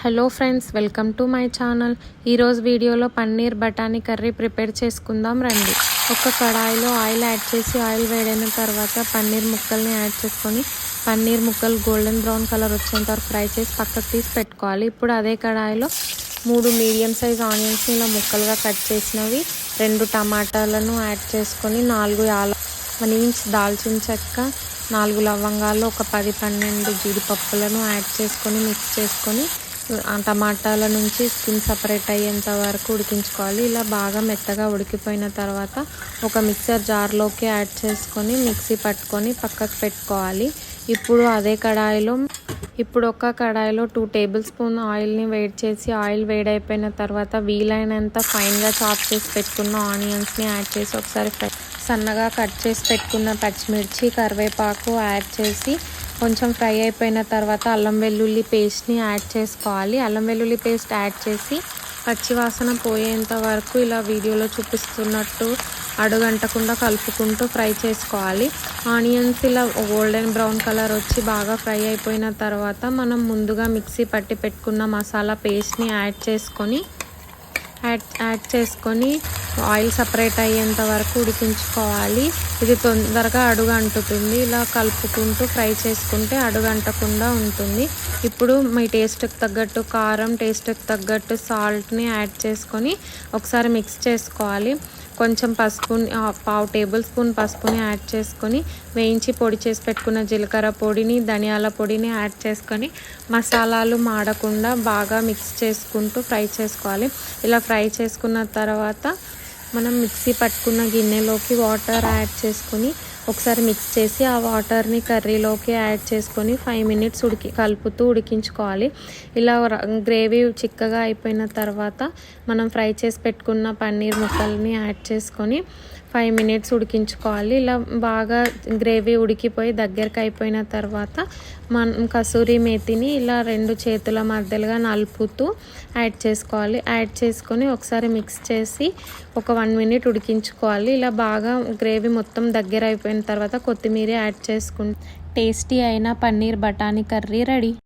Hello friends, welcome to my channel. ఈరోజు వీడియోలో పన్నీర్ బఠానీ కర్రీ ప్రిపేర్ చేసుకుందాం రండి. ఒక కడాయిలో ఆయిల్ యాడ్ చేసి ఆయిల్ వేడైన తర్వాత పన్నీర్ ముక్కల్ని యాడ్ చేసుకొని పన్నీర్ ముక్కలు గోల్డెన్ బ్రౌన్ కలర్ వచ్చేంత వరకు ఫ్రై చేసి పక్కకు తీసి పెట్టుకోవాలి. ఇప్పుడు అదే కడాయిలో 3 మీడియం సైజ్ ఆనియన్స్ని ఇలా ముక్కలుగా కట్ చేసినవి, 2 టమాటాలను యాడ్ చేసుకొని 1 ఇంచ్ దాల్చిన చెక్క, 4 లవంగాలు, ఒక 10-12 జీడిపప్పులను యాడ్ చేసుకొని మిక్స్ చేసుకొని టమాటాల నుంచి స్కిన్ సపరేట్ అయ్యేంత వరకు ఉడికించుకోవాలి. ఇలా బాగా మెత్తగా ఉడికిపోయిన తర్వాత ఒక మిక్సర్ జార్లోకి యాడ్ చేసుకొని మిక్సీ పట్టుకొని పక్కకు పెట్టుకోవాలి. ఇప్పుడు ఒక కడాయిలో 2 టేబుల్ స్పూన్ ఆయిల్ని వేడి చేసి ఆయిల్ వేడైపోయిన తర్వాత వీలైనంత ఫైన్గా చాప్ చేసి పెట్టుకున్న ఆనియన్స్ని యాడ్ చేసి ఒకసారి సన్నగా కట్ చేసి పెట్టుకున్న పచ్చిమిర్చి, కరివేపాకు యాడ్ చేసి కొంచెం ఫ్రై అయిపోయిన తర్వాత అల్లం వెల్లుల్లి పేస్ట్ని యాడ్ చేసుకోవాలి. అల్లం వెల్లుల్లి పేస్ట్ యాడ్ చేసి పచ్చివాసన పోయేంత వరకు ఇలా వీడియోలో చూపిస్తున్నట్టు అడుగంటకుండా కలుపుకుంటూ ఫ్రై చేసుకోవాలి. ఆనియన్స్ ఇలా గోల్డెన్ బ్రౌన్ కలర్ వచ్చి బాగా ఫ్రై అయిపోయిన తర్వాత మనం ముందుగా మిక్సీ పట్టి పెట్టుకున్న మసాలా పేస్ట్ని యాడ్ చేసుకొని ఆయిల్ సపరేట్ అయ్యేంత వరకు ఉడికించుకోవాలి. ఇది తొందరగా అడుగు అంటుతుంది. ఇలా కలుపుకుంటూ ఫ్రై చేసుకుంటే అడుగు అంటకుండా ఉంటుంది. ఇప్పుడు మీ టేస్ట్కి తగ్గట్టు కారం, టేస్ట్కి తగ్గట్టు సాల్ట్ని యాడ్ చేసుకొని ఒకసారి మిక్స్ చేసుకోవాలి. కొంచెం పసుపుని 1/2 టేబుల్ స్పూన్ పసుపుని యాడ్ చేసుకొని వేయించి పొడి చేసి పెట్టుకున్న జీలకర్ర పొడిని, ధనియాల పొడిని యాడ్ చేసుకొని మసాలాలు మాడకుండా బాగా మిక్స్ చేసుకుంటూ ఫ్రై చేసుకోవాలి. ఇలా ఫ్రై చేసుకున్న తర్వాత మనం మిక్సీ పట్టుకున్న గిన్నెలోకి వాటర్ యాడ్ చేసుకొని ఒకసారి మిక్స్ చేసి ఆ వాటర్ని కర్రీలోకి యాడ్ చేసుకొని 5 మినిట్స్ కలుపుతూ ఉడికించుకోవాలి. ఇలా గ్రేవీ చిక్కగా అయిపోయిన తర్వాత మనం ఫ్రై చేసి పెట్టుకున్న పన్నీర్ ముక్కల్ని యాడ్ చేసుకొని 5 మినిట్స్ ఉడికించుకోవాలి. ఇలా బాగా గ్రేవీ ఉడికిపోయి దగ్గరికి అయిపోయిన తర్వాత మనం కసూరి మేతిని ఇలా 2 చేతుల మధ్యలుగా నలుపుతూ యాడ్ చేసుకోవాలి. యాడ్ చేసుకొని ఒకసారి మిక్స్ చేసి ఒక 1 మినిట్ ఉడికించుకోవాలి. ఇలా బాగా గ్రేవీ మొత్తం దగ్గర అయిపోయిన తర్వాత కొత్తిమీర యాడ్ చేసుకుంటే టేస్టీ అయిన పన్నీర్ బఠానీ కర్రీ రెడీ.